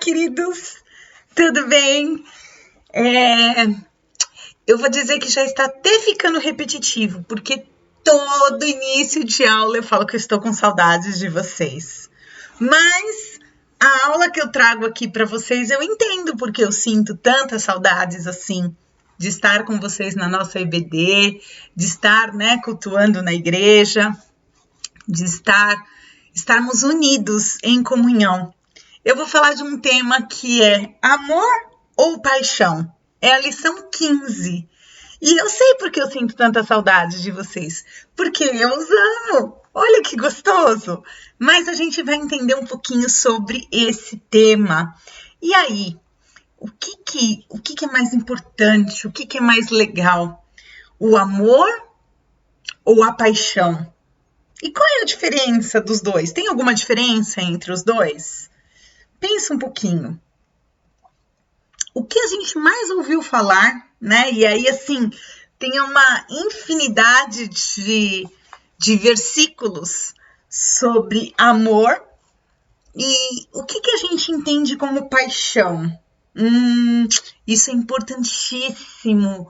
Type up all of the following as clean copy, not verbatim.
queridos, tudo bem? Eu vou dizer que já está até ficando repetitivo, porque todo início de aula eu falo que eu estou com saudades de vocês. Mas a aula que eu trago aqui para vocês, eu entendo porque eu sinto tantas saudades assim, de estar com vocês na nossa EBD, de estar, cultuando na igreja, de estarmos unidos em comunhão. Eu vou falar de um tema que é amor ou paixão. É a lição 15. E eu sei porque eu sinto tanta saudade de vocês. Porque eu os amo. Olha que gostoso. Mas a gente vai entender um pouquinho sobre esse tema. E aí, o que é mais importante? O que é mais legal? O amor ou a paixão? E qual é a diferença dos dois? Tem alguma diferença entre os dois? Pensa um pouquinho. O que a gente mais ouviu falar, E aí, assim, tem uma infinidade de versículos sobre amor. E o que a gente entende como paixão? Isso é importantíssimo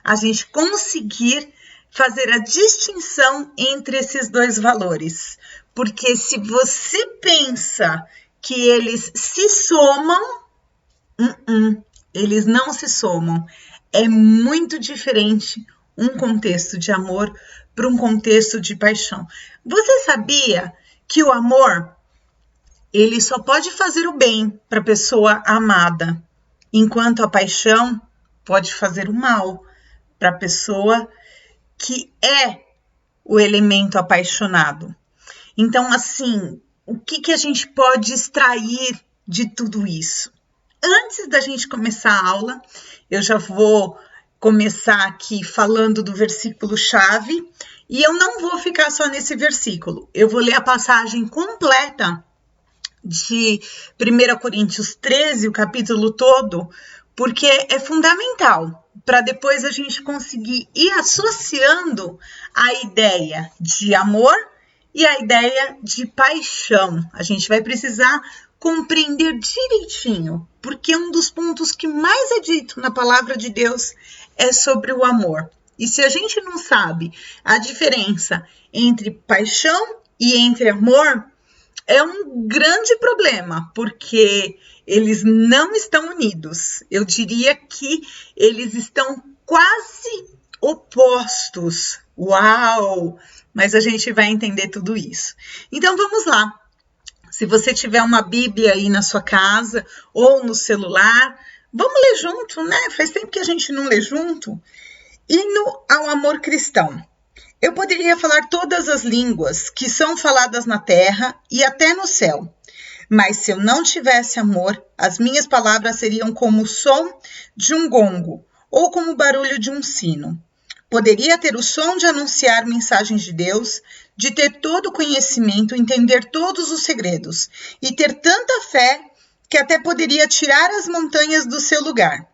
a gente conseguir fazer a distinção entre esses dois valores. Porque se você pensa que eles se somam, eles não se somam. É muito diferente um contexto de amor para um contexto de paixão. Você sabia que o amor, ele só pode fazer o bem para a pessoa amada, enquanto a paixão pode fazer o mal para a pessoa que é o elemento apaixonado. Então, assim, o que a gente pode extrair de tudo isso? Antes da gente começar a aula, eu já vou começar aqui falando do versículo-chave, e eu não vou ficar só nesse versículo. Eu vou ler a passagem completa de 1 Coríntios 13, o capítulo todo, porque é fundamental para depois a gente conseguir ir associando a ideia de amor e a ideia de paixão. A gente vai precisar compreender direitinho, porque um dos pontos que mais é dito na palavra de Deus é sobre o amor. E se a gente não sabe a diferença entre paixão e entre amor, é um grande problema, porque eles não estão unidos. Eu diria que eles estão quase opostos. Uau! Mas a gente vai entender tudo isso. Então, vamos lá. Se você tiver uma Bíblia aí na sua casa ou no celular, vamos ler junto, Faz tempo que a gente não lê junto. Hino ao amor cristão. Eu poderia falar todas as línguas que são faladas na terra e até no céu. Mas se eu não tivesse amor, as minhas palavras seriam como o som de um gongo ou como o barulho de um sino. Poderia ter o som de anunciar mensagens de Deus, de ter todo o conhecimento, entender todos os segredos e ter tanta fé que até poderia tirar as montanhas do seu lugar.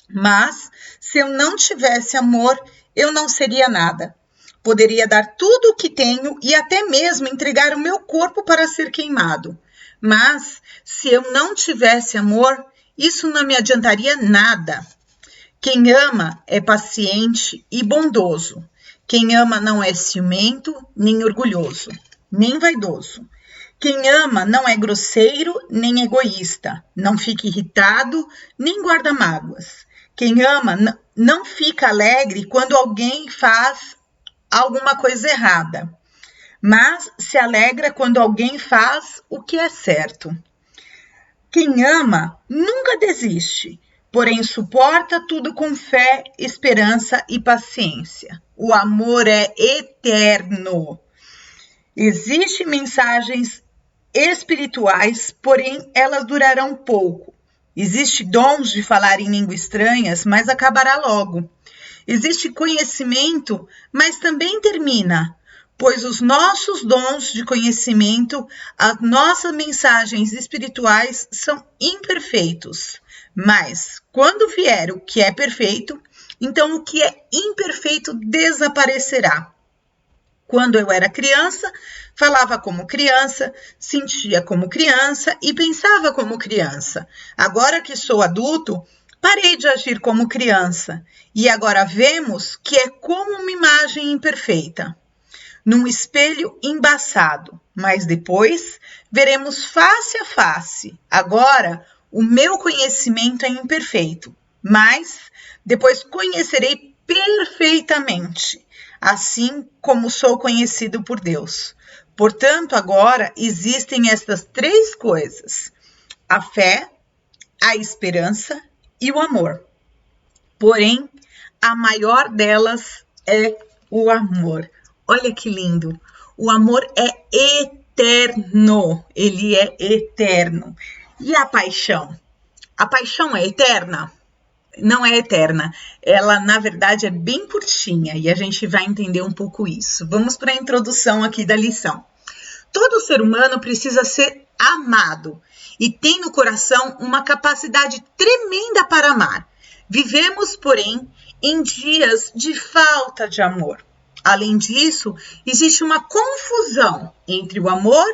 Mas, se eu não tivesse amor, eu não seria nada. Poderia dar tudo o que tenho e até mesmo entregar o meu corpo para ser queimado. Mas, se eu não tivesse amor, isso não me adiantaria nada. Quem ama é paciente e bondoso. Quem ama não é ciumento, nem orgulhoso, nem vaidoso. Quem ama não é grosseiro, nem egoísta. Não fica irritado, nem guarda mágoas. Quem ama não fica alegre quando alguém faz alguma coisa errada, mas se alegra quando alguém faz o que é certo. Quem ama nunca desiste, porém suporta tudo com fé, esperança e paciência. O amor é eterno. Existem mensagens espirituais, porém elas durarão pouco. Existem dons de falar em línguas estranhas, mas acabará logo. Existe conhecimento, mas também termina, pois os nossos dons de conhecimento, as nossas mensagens espirituais são imperfeitos. Mas, quando vier o que é perfeito, então o que é imperfeito desaparecerá. Quando eu era criança, falava como criança, sentia como criança e pensava como criança. Agora que sou adulto, parei de agir como criança e agora vemos que é como uma imagem imperfeita, num espelho embaçado, mas depois veremos face a face. Agora, o meu conhecimento é imperfeito, mas depois conhecerei perfeitamente, assim como sou conhecido por Deus. Portanto, agora existem estas 3 coisas: a fé, a esperança e o amor. Porém, a maior delas é o amor. Olha que lindo! O amor é eterno, ele é eterno. E a paixão? A paixão é eterna? Não é eterna. Ela, na verdade, é bem curtinha e a gente vai entender um pouco isso. Vamos para a introdução aqui da lição. Todo ser humano precisa ser amado e tem no coração uma capacidade tremenda para amar. Vivemos, porém, em dias de falta de amor. Além disso, existe uma confusão entre o amor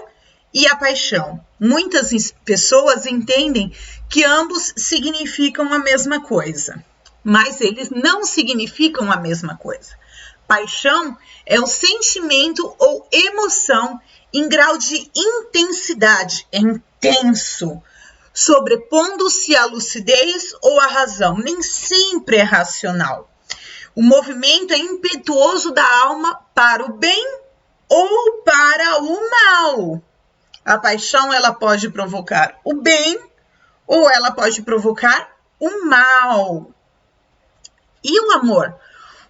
e a paixão. Muitas pessoas entendem que ambos significam a mesma coisa, mas eles não significam a mesma coisa. Paixão é o sentimento ou emoção em grau de intensidade, é intenso, sobrepondo-se à lucidez ou à razão, nem sempre é racional. O movimento é impetuoso da alma para o bem ou para o mal. A paixão, ela pode provocar o bem ou ela pode provocar o mal. E o amor?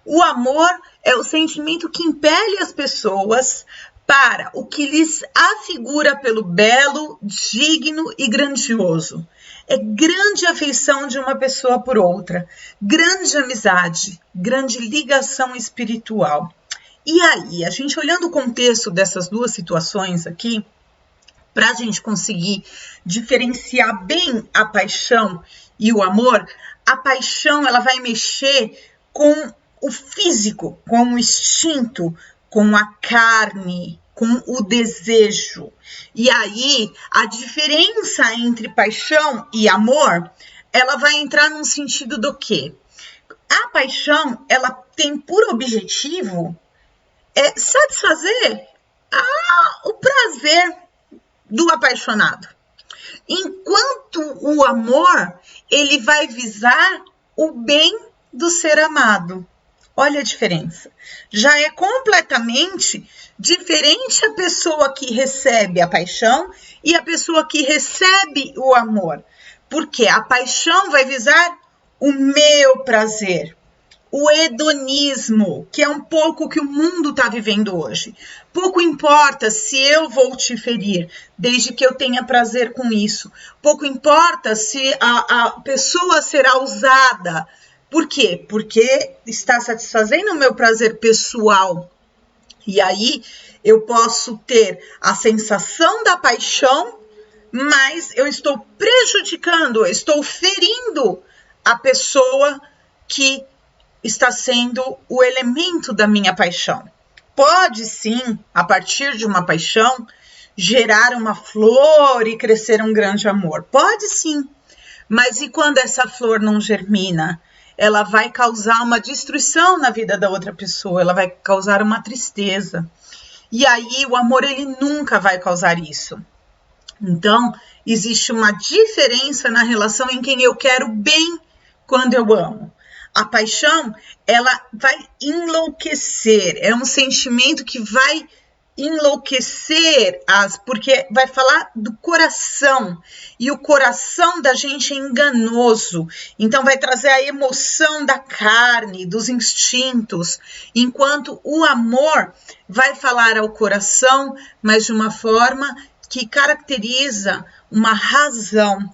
O amor é o sentimento que impele as pessoas para o que lhes afigura pelo belo, digno e grandioso. É grande afeição de uma pessoa por outra, grande amizade, grande ligação espiritual. E aí, a gente olhando o contexto dessas 2 situações aqui, para a gente conseguir diferenciar bem a paixão e o amor, a paixão ela vai mexer com o físico, com o instinto, com a carne, com o desejo. E aí, a diferença entre paixão e amor, ela vai entrar num sentido do quê? A paixão, ela tem por objetivo satisfazer o prazer do apaixonado. Enquanto o amor, ele vai visar o bem do ser amado. Olha a diferença. Já é completamente diferente a pessoa que recebe a paixão e a pessoa que recebe o amor. Porque a paixão vai visar o meu prazer, o hedonismo, que é um pouco o que o mundo está vivendo hoje. Pouco importa se eu vou te ferir, desde que eu tenha prazer com isso. Pouco importa se a pessoa será usada. Por quê? Porque está satisfazendo o meu prazer pessoal. E aí eu posso ter a sensação da paixão, mas eu estou prejudicando, eu estou ferindo a pessoa que está sendo o elemento da minha paixão. Pode sim, a partir de uma paixão, gerar uma flor e crescer um grande amor. Pode sim, mas e quando essa flor não germina? Ela vai causar uma destruição na vida da outra pessoa, ela vai causar uma tristeza. E aí o amor, ele nunca vai causar isso. Então, existe uma diferença na relação em quem eu quero bem quando eu amo. A paixão, ela vai enlouquecer, é um sentimento que vai enlouquecer, porque vai falar do coração, e o coração da gente é enganoso, então vai trazer a emoção da carne, dos instintos, enquanto o amor vai falar ao coração, mas de uma forma que caracteriza uma razão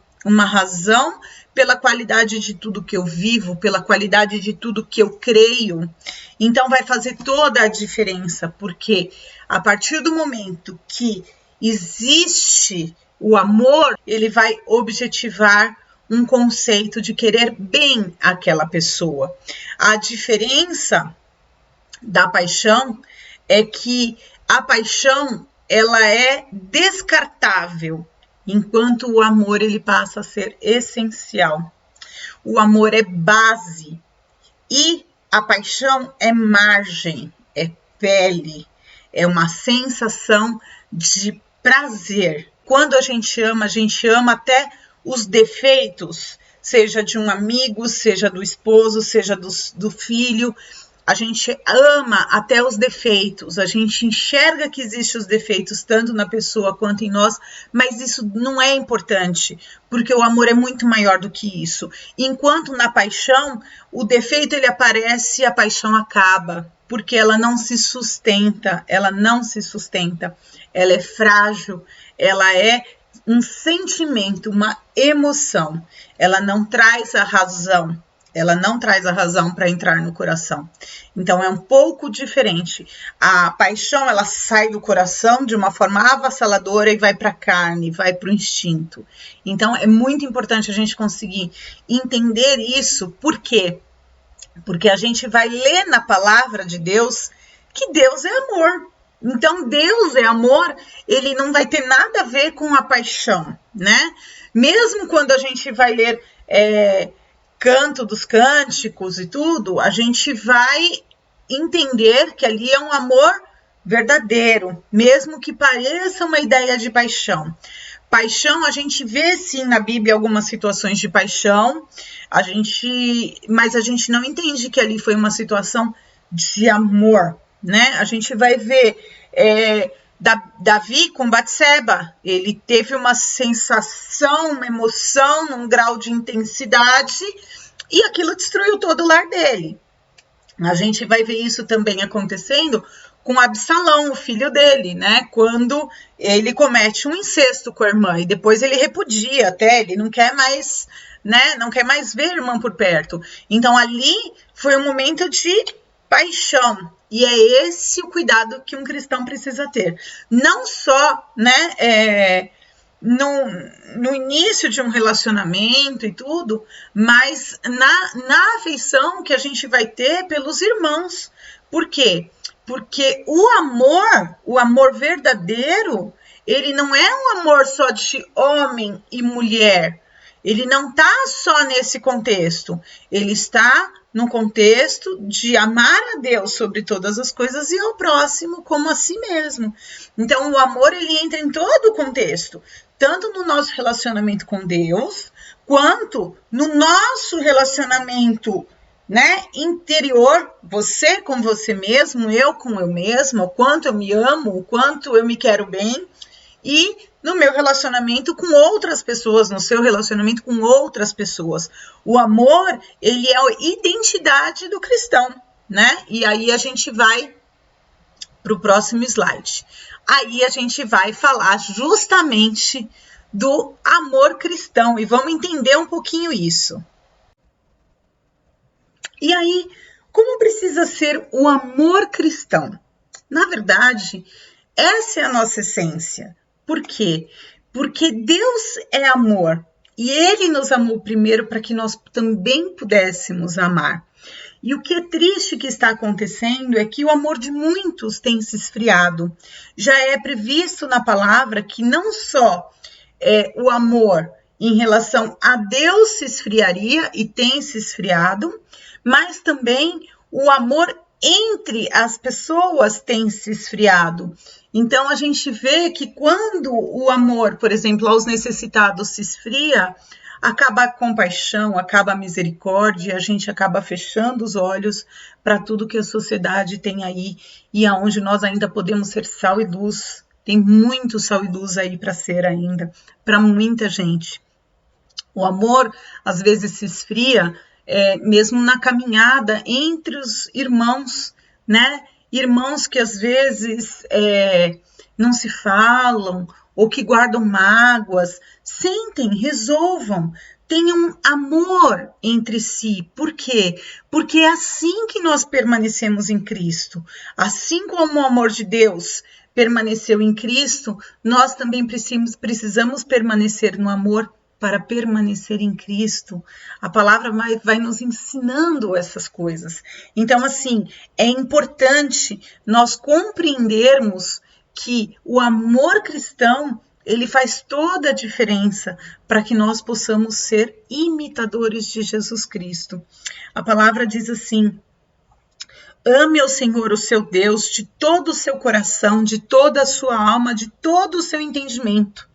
pela qualidade de tudo que eu vivo, pela qualidade de tudo que eu creio. Então vai fazer toda a diferença, porque a partir do momento que existe o amor, ele vai objetivar um conceito de querer bem aquela pessoa. A diferença da paixão é que a paixão, ela é descartável, enquanto o amor, ele passa a ser essencial. O amor é base e a paixão é margem, é pele, é uma sensação de prazer. Quando a gente ama até os defeitos, seja de um amigo, seja do esposo, seja do filho. A gente ama até os defeitos, a gente enxerga que existem os defeitos tanto na pessoa quanto em nós, mas isso não é importante, porque o amor é muito maior do que isso. Enquanto na paixão, o defeito ele aparece e a paixão acaba, porque ela não se sustenta, ela é frágil, ela é um sentimento, uma emoção, ela não traz a razão para entrar no coração. Então é um pouco diferente. A paixão, ela sai do coração de uma forma avassaladora e vai para a carne, vai para o instinto. Então é muito importante a gente conseguir entender isso. Por quê? Porque a gente vai ler na palavra de Deus que Deus é amor. Então Deus é amor, ele não vai ter nada a ver com a paixão, né? Mesmo quando a gente vai ler Canto dos Cânticos e tudo, a gente vai entender que ali é um amor verdadeiro, mesmo que pareça uma ideia de paixão. Paixão, a gente vê sim na Bíblia algumas situações de paixão, mas a gente não entende que ali foi uma situação de amor, né? A gente vai ver Davi com Batseba, ele teve uma sensação, uma emoção num grau de intensidade e aquilo destruiu todo o lar dele. A gente vai ver isso também acontecendo com Absalão, o filho dele, né? Quando ele comete um incesto com a irmã e depois ele repudia até, ele não quer mais, né? Não quer mais ver a irmã por perto. Então ali foi um momento de paixão. E é esse o cuidado que um cristão precisa ter. Não só, né, no início de um relacionamento e tudo, mas na afeição que a gente vai ter pelos irmãos. Por quê? Porque o amor verdadeiro, ele não é um amor só de homem e mulher. Ele não está só nesse contexto. Ele está no contexto de amar a Deus sobre todas as coisas e ao próximo como a si mesmo. Então, o amor, ele entra em todo o contexto, tanto no nosso relacionamento com Deus, quanto no nosso relacionamento, né, interior, você com você mesmo, eu com eu mesma, o quanto eu me amo, o quanto eu me quero bem, e no meu relacionamento com outras pessoas, no seu relacionamento com outras pessoas. O amor, ele é a identidade do cristão, né? E aí a gente vai para o próximo slide. Aí a gente vai falar justamente do amor cristão e vamos entender um pouquinho isso. E aí, como precisa ser o amor cristão? Na verdade, essa é a nossa essência. Por quê? Porque Deus é amor e Ele nos amou primeiro para que nós também pudéssemos amar. E o que é triste que está acontecendo é que o amor de muitos tem se esfriado. Já é previsto na palavra que não só o amor em relação a Deus se esfriaria e tem se esfriado, mas também o amor entre as pessoas tem se esfriado. Então, a gente vê que quando o amor, por exemplo, aos necessitados se esfria, acaba a compaixão, acaba a misericórdia, a gente acaba fechando os olhos para tudo que a sociedade tem aí e aonde nós ainda podemos ser sal e luz. Tem muito sal e luz aí para ser ainda, para muita gente. O amor, às vezes, se esfria, mesmo na caminhada entre os irmãos, né? Irmãos que às vezes não se falam ou que guardam mágoas, sentem, resolvam, tenham amor entre si. Por quê? Porque é assim que nós permanecemos em Cristo. Assim como o amor de Deus permaneceu em Cristo, nós também precisamos permanecer no amor para permanecer em Cristo. A palavra vai nos ensinando essas coisas. Então, assim, é importante nós compreendermos que o amor cristão, ele faz toda a diferença para que nós possamos ser imitadores de Jesus Cristo. A palavra diz assim: ame ao Senhor, o seu Deus, de todo o seu coração, de toda a sua alma, de todo o seu entendimento.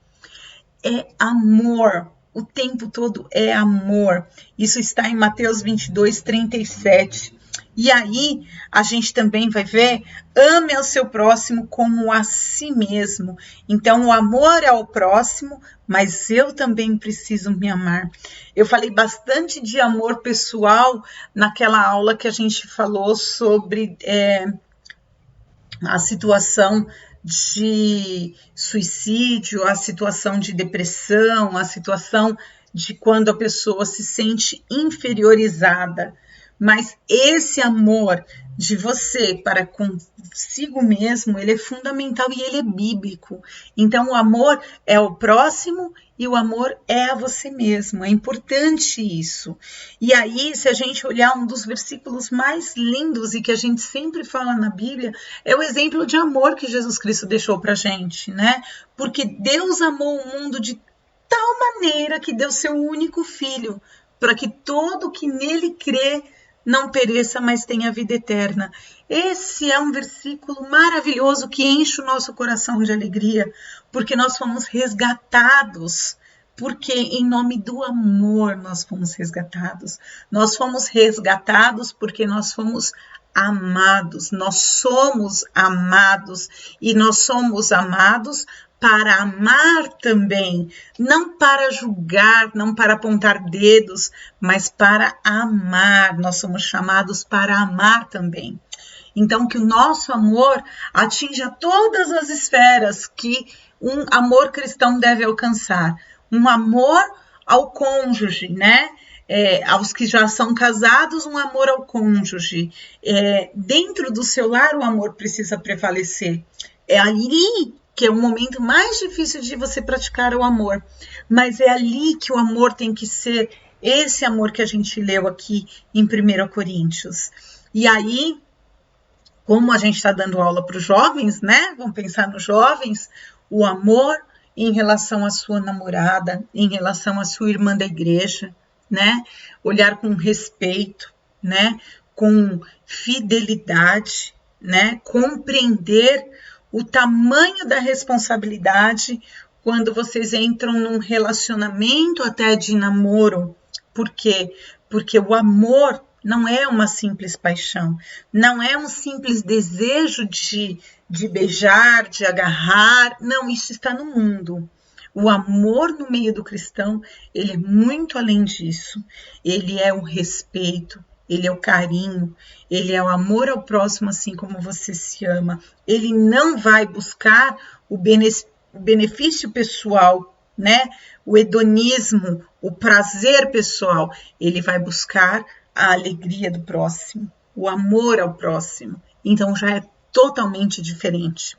É amor, o tempo todo é amor. Isso está em Mateus 22, 37. E aí, a gente também vai ver, ame ao seu próximo como a si mesmo. Então, o amor é ao próximo, mas eu também preciso me amar. Eu falei bastante de amor pessoal naquela aula que a gente falou sobre a situação de suicídio, a situação de depressão, a situação de quando a pessoa se sente inferiorizada. Mas esse amor de você para consigo mesmo, ele é fundamental e ele é bíblico. Então, o amor é ao próximo e o amor é a você mesmo. É importante isso. E aí, se a gente olhar um dos versículos mais lindos e que a gente sempre fala na Bíblia, é o exemplo de amor que Jesus Cristo deixou para a gente, né? Porque Deus amou o mundo de tal maneira que deu seu único filho, para que todo que nele crê não pereça, mas tenha vida eterna. Esse é um versículo maravilhoso que enche o nosso coração de alegria, porque nós fomos resgatados, porque em nome do amor nós fomos resgatados. Nós fomos resgatados porque nós fomos amados, nós somos amados, e nós somos amados para amar também, não para julgar, não para apontar dedos, mas para amar. Nós somos chamados para amar também. Então, que o nosso amor atinja todas as esferas que um amor cristão deve alcançar. Um amor ao cônjuge, né? Aos que já são casados, um amor ao cônjuge. Dentro do seu lar, o amor precisa prevalecer. É ali que é o momento mais difícil de você praticar o amor. Mas é ali que o amor tem que ser esse amor que a gente leu aqui em 1 Coríntios. E aí, como a gente está dando aula para os jovens, né? Vamos pensar nos jovens, o amor em relação à sua namorada, em relação à sua irmã da igreja, né? Olhar com respeito, né? Com fidelidade, né? Compreender o tamanho da responsabilidade quando vocês entram num relacionamento até de namoro. Por quê? Porque o amor não é uma simples paixão, não é um simples desejo de beijar, de agarrar. Não, isso está no mundo. O amor no meio do cristão, ele é muito além disso. Ele é o respeito, ele é o carinho, ele é o amor ao próximo assim como você se ama. Ele não vai buscar o benefício pessoal, né? O hedonismo, o prazer pessoal. Ele vai buscar a alegria do próximo, o amor ao próximo. Então já é totalmente diferente.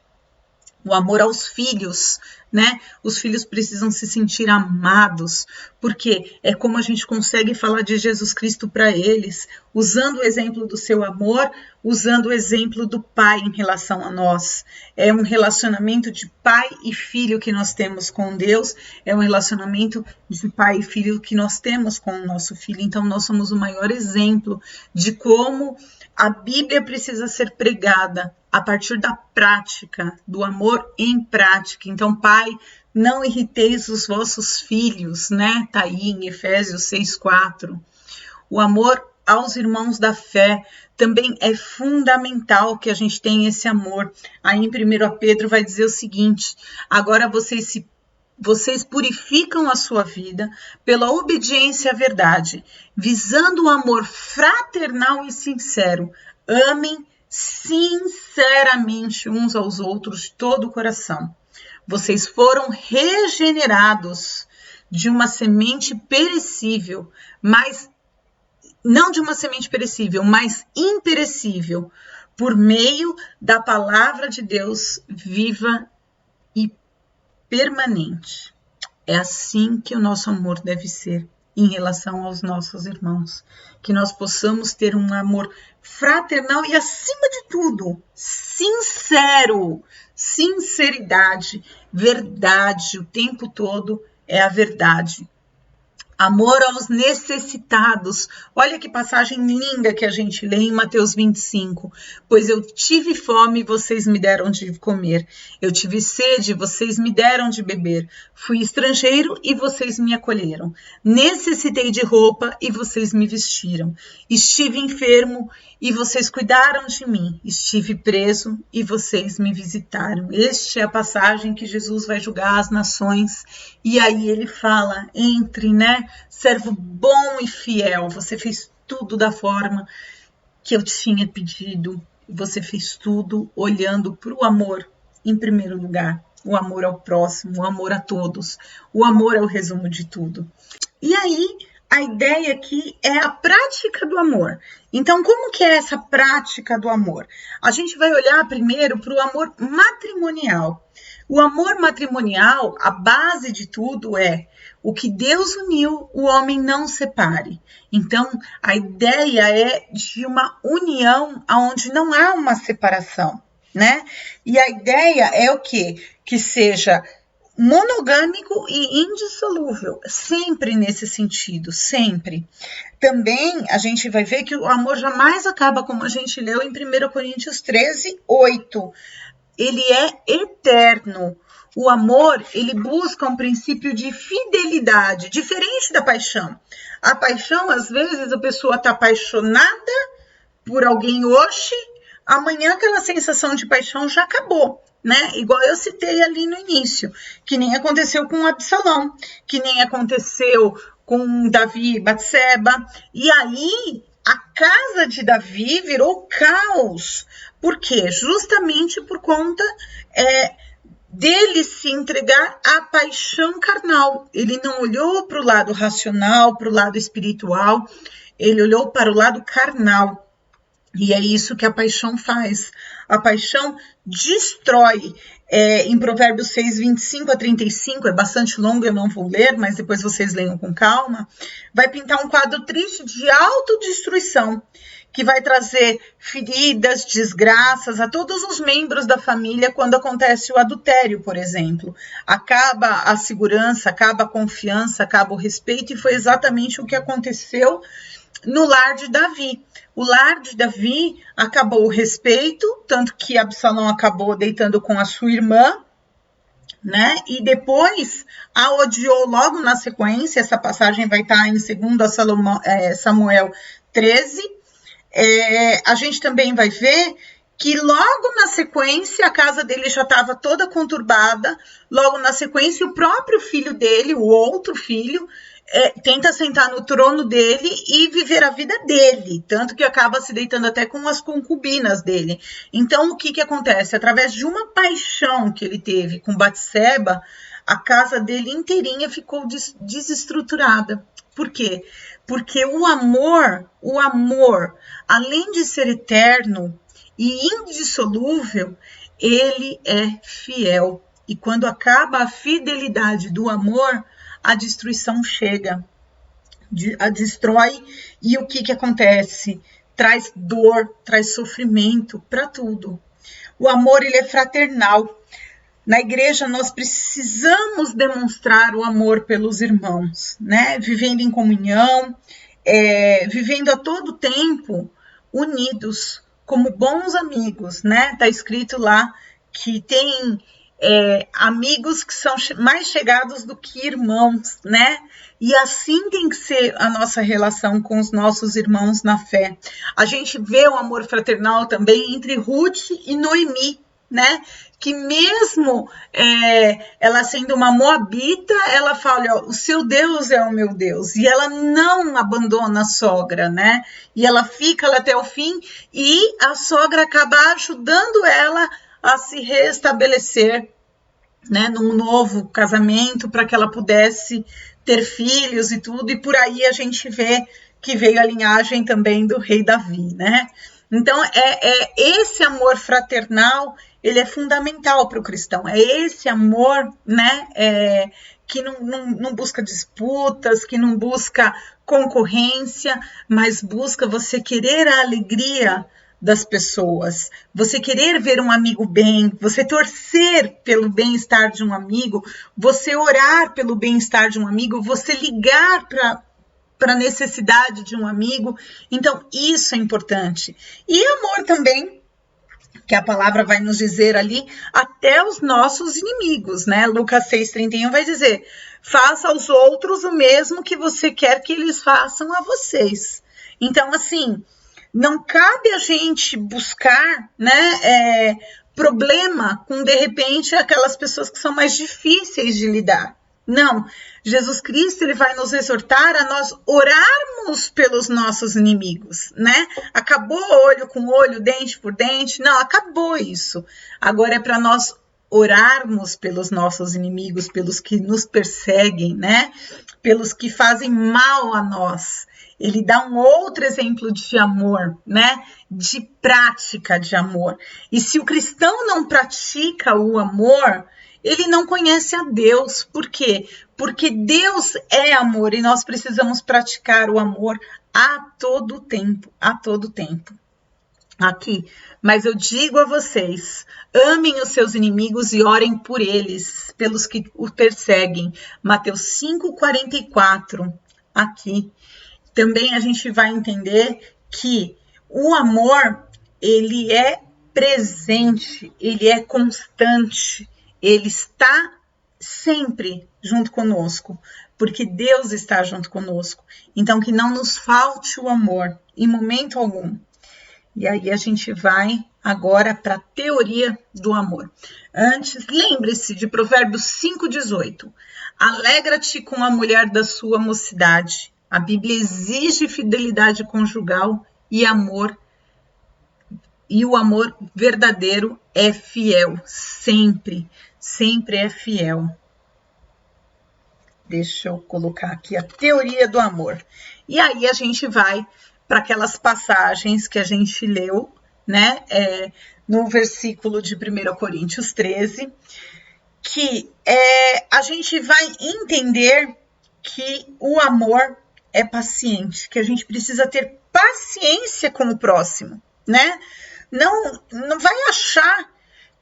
O amor aos filhos, né? Os filhos precisam se sentir amados, porque é como a gente consegue falar de Jesus Cristo para eles, usando o exemplo do seu amor, usando o exemplo do Pai em relação a nós. É um relacionamento de pai e filho que nós temos com Deus, é um relacionamento de pai e filho que nós temos com o nosso filho. Então, nós somos o maior exemplo de como a Bíblia precisa ser pregada a partir da prática, do amor em prática. Então, pai, não irriteis os vossos filhos, né? Tá aí em Efésios 6:4. O amor aos irmãos da fé também é fundamental que a gente tenha esse amor. Aí em 1 Pedro vai dizer o seguinte: agora vocês purificam a sua vida pela obediência à verdade, visando o amor fraternal e sincero. Amem sinceramente uns aos outros de todo o coração. Vocês foram regenerados de uma semente perecível, mas não de uma semente perecível, mas imperecível, por meio da palavra de Deus viva e permanente. É assim que o nosso amor deve ser em relação aos nossos irmãos. Que nós possamos ter um amor fraternal e, acima de tudo, sincero. Sinceridade, verdade, o tempo todo é a verdade. Amor aos necessitados. Olha que passagem linda que a gente lê em Mateus 25. Pois eu tive fome e vocês me deram de comer. Eu tive sede, vocês me deram de beber. Fui estrangeiro e vocês me acolheram. Necessitei de roupa e vocês me vestiram. Estive enfermo e vocês cuidaram de mim. Estive preso e vocês me visitaram. Esta é a passagem que Jesus vai julgar as nações. E aí ele fala, servo bom e fiel, você fez tudo da forma que eu tinha pedido. Você fez tudo olhando para o amor em primeiro lugar. O amor ao próximo, o amor a todos. O amor é o resumo de tudo. E aí, a ideia aqui é a prática do amor. Então, como que é essa prática do amor? A gente vai olhar primeiro para o amor matrimonial. O amor matrimonial, a base de tudo é o que Deus uniu, o homem não separe. Então, a ideia é de uma união onde não há uma separação, né? E a ideia é o quê? Que seja monogâmico e indissolúvel, sempre nesse sentido, sempre. Também a gente vai ver que o amor jamais acaba, como a gente leu em 1 Coríntios 13, 8. Ele é eterno. O amor, ele busca um princípio de fidelidade, diferente da paixão. A paixão, às vezes, a pessoa está apaixonada por alguém hoje, amanhã aquela sensação de paixão já acabou, né? Igual eu citei ali no início, que nem aconteceu com Absalão, que nem aconteceu com Davi e Batseba. E aí, a casa de Davi virou caos. Por quê? Justamente por conta dele se entregar à paixão carnal. Ele não olhou para o lado racional, para o lado espiritual, ele olhou para o lado carnal. E é isso que a paixão faz. A paixão destrói. Em Provérbios 6, 25 a 35, é bastante longo, eu não vou ler, mas depois vocês leiam com calma, vai pintar um quadro triste de autodestruição, que vai trazer feridas, desgraças a todos os membros da família quando acontece o adultério, por exemplo. Acaba a segurança, acaba a confiança, acaba o respeito, e foi exatamente o que aconteceu no lar de Davi. O lar de Davi acabou o respeito, tanto que Absalão acabou deitando com a sua irmã, né? E depois a odiou logo na sequência. Essa passagem vai estar em 2 Samuel 13. A gente também vai ver que logo na sequência a casa dele já estava toda conturbada. Logo na sequência, o próprio filho dele, o outro filho, tenta sentar no trono dele e viver a vida dele, tanto que acaba se deitando até com as concubinas dele. Então, o que acontece? Através de uma paixão que ele teve com Batseba, a casa dele inteirinha ficou desestruturada. Por quê? Porque o amor, além de ser eterno e indissolúvel, ele é fiel. E quando acaba a fidelidade do amor, a destruição chega, a destrói, e o que acontece? Traz dor, traz sofrimento para tudo. O amor, ele é fraternal. Na igreja, nós precisamos demonstrar o amor pelos irmãos, né? Vivendo em comunhão, vivendo a todo tempo unidos, como bons amigos, né? Está escrito lá que tem amigos que são mais chegados do que irmãos, né? E assim tem que ser a nossa relação com os nossos irmãos na fé. A gente vê o amor fraternal também entre Ruth e Noemi, né? Que mesmo ela sendo uma moabita, ela fala, o seu Deus é o meu Deus, e ela não abandona a sogra, né? E ela fica lá até o fim, e a sogra acaba ajudando ela a se restabelecer, né, num novo casamento, para que ela pudesse ter filhos e tudo, e por aí a gente vê que veio a linhagem também do rei Davi, né? Então, esse amor fraternal, ele é fundamental para o cristão, é esse amor, né, que não busca disputas, que não busca concorrência, mas busca você querer a alegria das pessoas, você querer ver um amigo bem, você torcer pelo bem-estar de um amigo, você orar pelo bem-estar de um amigo, você ligar para a necessidade de um amigo. Então, isso é importante. E amor também, que a palavra vai nos dizer ali, até os nossos inimigos, né? Lucas 6,31 vai dizer, faça aos outros o mesmo que você quer que eles façam a vocês. Então, assim, não cabe a gente buscar, né, problema com, de repente, aquelas pessoas que são mais difíceis de lidar. Não, Jesus Cristo, ele vai nos exortar a nós orarmos pelos nossos inimigos, né? Acabou olho com olho, dente por dente, não, acabou isso. Agora é para nós orarmos pelos nossos inimigos, pelos que nos perseguem, né? Pelos que fazem mal a nós. Ele dá um outro exemplo de amor, né? De prática de amor. E se o cristão não pratica o amor, ele não conhece a Deus. Por quê? Porque Deus é amor e nós precisamos praticar o amor a todo tempo, a todo tempo. Aqui, mas eu digo a vocês, amem os seus inimigos e orem por eles, pelos que o perseguem. Mateus 5,44, aqui. Também a gente vai entender que o amor, ele é presente, ele é constante, ele está sempre junto conosco, porque Deus está junto conosco. Então, que não nos falte o amor, em momento algum. E aí a gente vai agora para a teoria do amor. Antes, lembre-se de Provérbios 5,18. Alegra-te com a mulher da sua mocidade. A Bíblia exige fidelidade conjugal e amor. E o amor verdadeiro é fiel, sempre, sempre é fiel. Deixa eu colocar aqui a teoria do amor. E aí a gente vai para aquelas passagens que a gente leu, né? No versículo de 1 Coríntios 13, que a gente vai entender que o amor é paciente, que a gente precisa ter paciência com o próximo, né? Não vai achar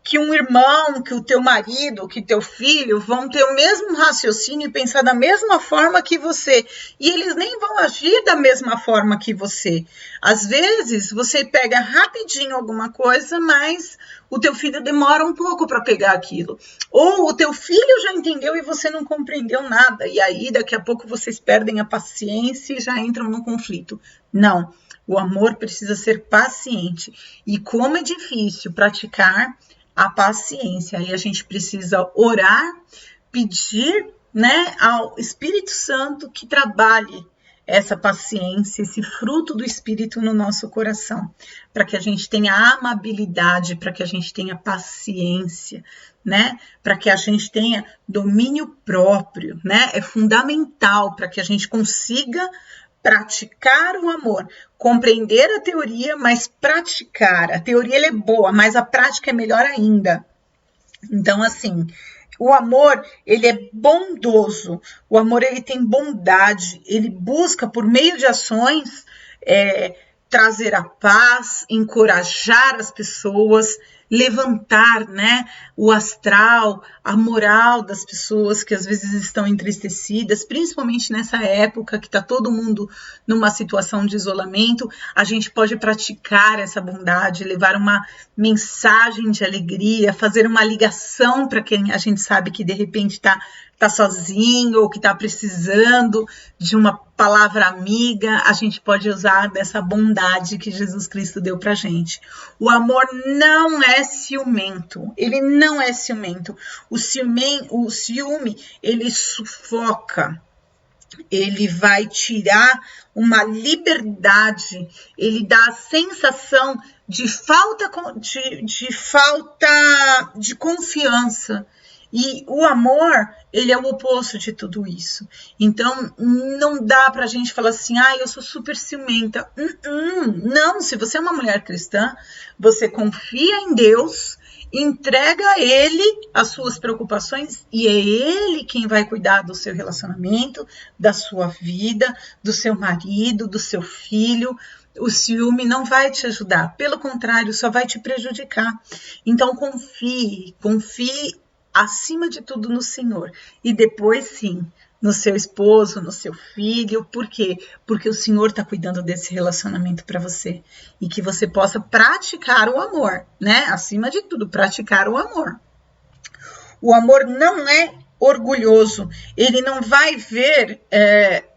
que um irmão, que o teu marido, que teu filho vão ter o mesmo raciocínio e pensar da mesma forma que você. E eles nem vão agir da mesma forma que você. Às vezes, você pega rapidinho alguma coisa, mas o teu filho demora um pouco para pegar aquilo. Ou o teu filho já entendeu e você não compreendeu nada. E aí, daqui a pouco, vocês perdem a paciência e já entram no conflito. Não, o amor precisa ser paciente. E como é difícil praticar a paciência, aí a gente precisa orar, pedir, né, ao Espírito Santo que trabalhe essa paciência, esse fruto do Espírito no nosso coração, para que a gente tenha amabilidade, para que a gente tenha paciência, né, para que a gente tenha domínio próprio, né, é fundamental para que a gente consiga praticar o amor, compreender a teoria, mas praticar. A teoria ela é boa, mas a prática é melhor ainda. Então, assim, o amor, ele é bondoso, o amor, ele tem bondade, ele busca, por meio de ações, trazer a paz, encorajar as pessoas, levantar, né, o astral, a moral das pessoas que às vezes estão entristecidas, principalmente nessa época que está todo mundo numa situação de isolamento. A gente pode praticar essa bondade, levar uma mensagem de alegria, fazer uma ligação para quem a gente sabe que de repente está sozinho ou que está precisando de uma palavra amiga. A gente pode usar dessa bondade que Jesus Cristo deu para a gente. O amor não é ciumento, ele não é ciumento. O ciúme, ele sufoca, ele vai tirar uma liberdade, ele dá a sensação de falta de confiança. E o amor, ele é o oposto de tudo isso. Então, não dá pra gente falar assim, eu sou super ciumenta. Não, se você é uma mulher cristã, você confia em Deus entrega a ele as suas preocupações e é ele quem vai cuidar do seu relacionamento, da sua vida, do seu marido, do seu filho. O ciúme não vai te ajudar, pelo contrário, só vai te prejudicar. Então confie acima de tudo no Senhor e depois sim, no seu esposo, no seu filho. Por quê? Porque o Senhor está cuidando desse relacionamento para você. E que você possa praticar o amor, né? Acima de tudo, praticar o amor. O amor não é orgulhoso. Ele não vai ver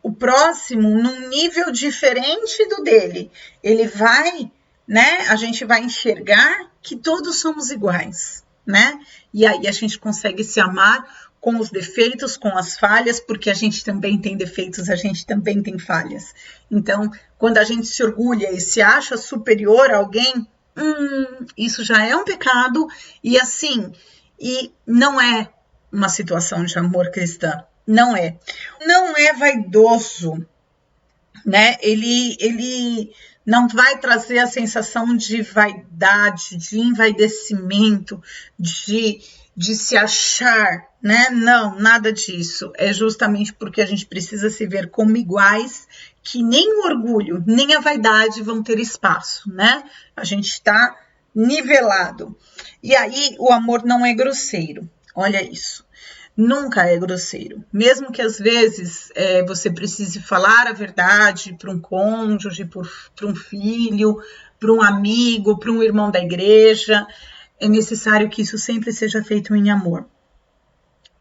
o próximo num nível diferente do dele. Ele vai, né? A gente vai enxergar que todos somos iguais, né? E aí a gente consegue se amar com os defeitos, com as falhas, porque a gente também tem defeitos, a gente também tem falhas. Então, quando a gente se orgulha e se acha superior a alguém, isso já é um pecado, e assim, e não é uma situação de amor cristã, não é. Não é vaidoso, né? Ele não vai trazer a sensação de vaidade, de envaidecimento, de se achar, né? Não, nada disso. É justamente porque a gente precisa se ver como iguais, que nem o orgulho, nem a vaidade vão ter espaço, né? A gente está nivelado. E aí, o amor não é grosseiro. Olha isso. Nunca é grosseiro. Mesmo que às vezes você precise falar a verdade para um cônjuge, para um filho, para um amigo, para um irmão da igreja, é necessário que isso sempre seja feito em amor,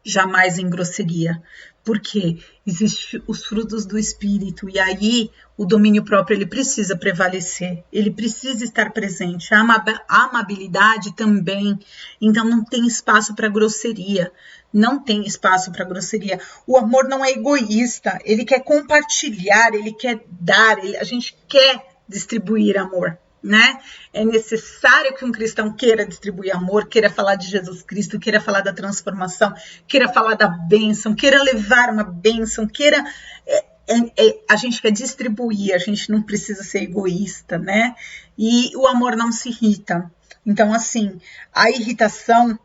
jamais em grosseria, porque existem os frutos do Espírito, e aí o domínio próprio ele precisa prevalecer, ele precisa estar presente, a amabilidade também, então não tem espaço para grosseria, não tem espaço para grosseria. O amor não é egoísta, ele quer compartilhar, ele quer dar, a gente quer distribuir amor, né? É necessário que um cristão queira distribuir amor, queira falar de Jesus Cristo, queira falar da transformação, queira falar da bênção, queira levar uma bênção, queira... a gente quer distribuir, a gente não precisa ser egoísta, né? E o amor não se irrita. Então, assim, a irritação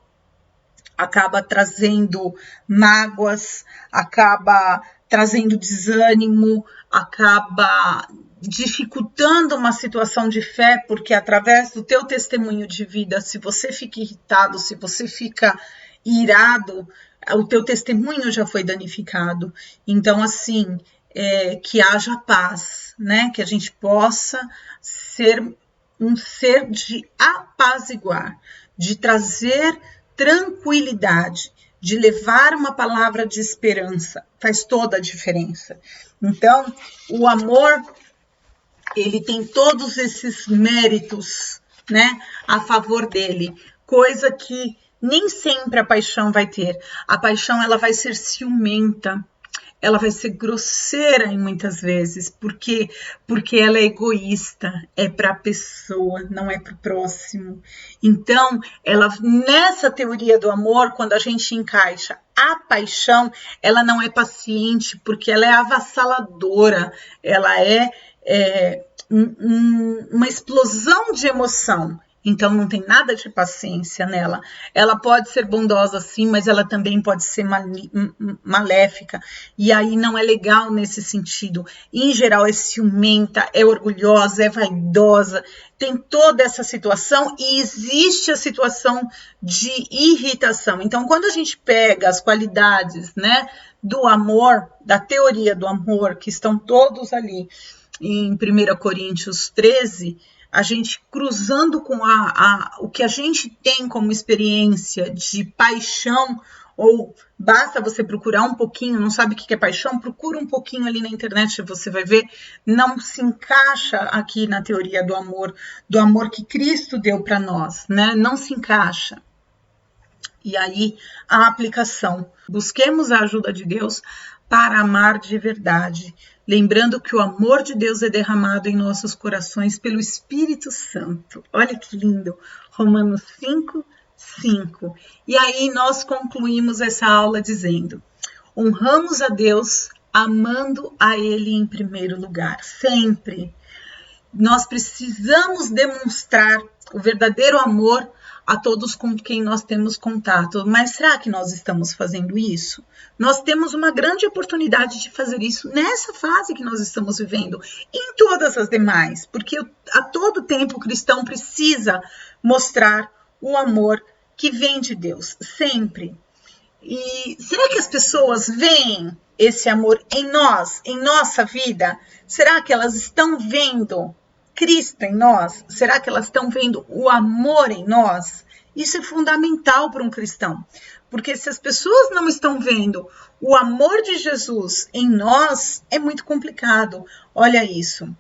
acaba trazendo mágoas, acaba trazendo desânimo, acaba dificultando uma situação de fé, porque através do teu testemunho de vida, se você fica irritado, se você fica irado, o teu testemunho já foi danificado. Então, assim, que haja paz, né? Que a gente possa ser um ser de apaziguar, de trazer tranquilidade, de levar uma palavra de esperança, faz toda a diferença. Então, o amor, ele tem todos esses méritos, né, a favor dele, coisa que nem sempre a paixão vai ter. A paixão, ela vai ser ciumenta, ela vai ser grosseira em muitas vezes, porque ela é egoísta, é para a pessoa, não é para o próximo. Então, nessa teoria do amor, quando a gente encaixa a paixão, ela não é paciente, porque ela é avassaladora, ela é uma explosão de emoção. Então, não tem nada de paciência nela. Ela pode ser bondosa, sim, mas ela também pode ser maléfica. E aí não é legal nesse sentido. Em geral, é ciumenta, é orgulhosa, é vaidosa. Tem toda essa situação e existe a situação de irritação. Então, quando a gente pega as qualidades, né, do amor, da teoria do amor, que estão todos ali em 1 Coríntios 13, a gente cruzando com o que a gente tem como experiência de paixão, ou basta você procurar um pouquinho, não sabe o que é paixão, procura um pouquinho ali na internet, você vai ver, não se encaixa aqui na teoria do amor que Cristo deu para nós, né? Não se encaixa. E aí, a aplicação. Busquemos a ajuda de Deus para amar de verdade, lembrando que o amor de Deus é derramado em nossos corações pelo Espírito Santo. Olha que lindo! Romanos 5:5. E aí nós concluímos essa aula dizendo: honramos a Deus amando a Ele em primeiro lugar, sempre. Nós precisamos demonstrar o verdadeiro amor a todos com quem nós temos contato. Mas será que nós estamos fazendo isso? Nós temos uma grande oportunidade de fazer isso nessa fase que nós estamos vivendo, e em todas as demais, porque a todo tempo o cristão precisa mostrar o amor que vem de Deus, sempre. E será que as pessoas veem esse amor em nós, em nossa vida? Será que elas estão vendo Cristo em nós? Será que elas estão vendo o amor em nós? Isso é fundamental para um cristão, porque se as pessoas não estão vendo o amor de Jesus em nós, é muito complicado. Olha isso.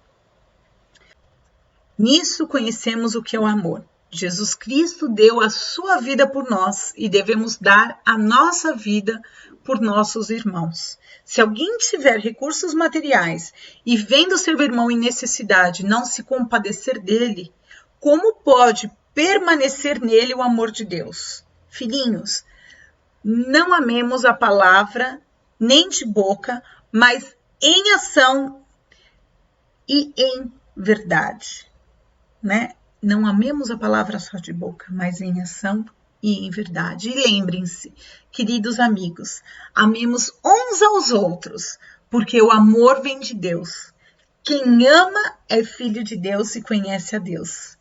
Nisso conhecemos o que é o amor. Jesus Cristo deu a sua vida por nós e devemos dar a nossa vida por nossos irmãos. Se alguém tiver recursos materiais e vendo seu irmão em necessidade não se compadecer dele, como pode permanecer nele o amor de Deus? Filhinhos, não amemos a palavra nem de boca, mas em ação e em verdade, né? Não amemos a palavra só de boca, mas em ação e em verdade. E lembrem-se, queridos amigos, amemos uns aos outros, porque o amor vem de Deus. Quem ama é filho de Deus e conhece a Deus.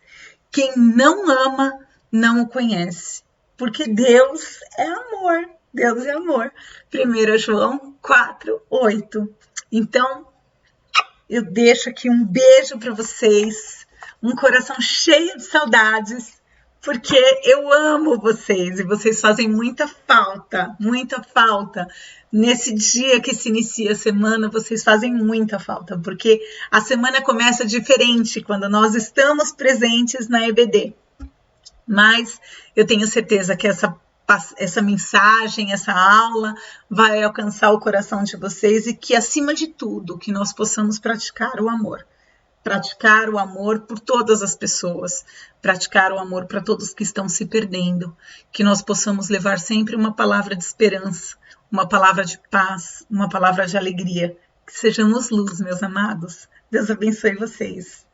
Quem não ama, não o conhece, porque Deus é amor. Deus é amor. 1 João 4:8. Então, eu deixo aqui um beijo para vocês. Um coração cheio de saudades, porque eu amo vocês e vocês fazem muita falta. Nesse dia que se inicia a semana, vocês fazem muita falta, porque a semana começa diferente quando nós estamos presentes na EBD. Mas eu tenho certeza que essa mensagem, essa aula vai alcançar o coração de vocês e que, acima de tudo, que nós possamos praticar o amor. Praticar o amor por todas as pessoas, praticar o amor para todos que estão se perdendo, que nós possamos levar sempre uma palavra de esperança, uma palavra de paz, uma palavra de alegria, que sejamos luz, meus amados. Deus abençoe vocês.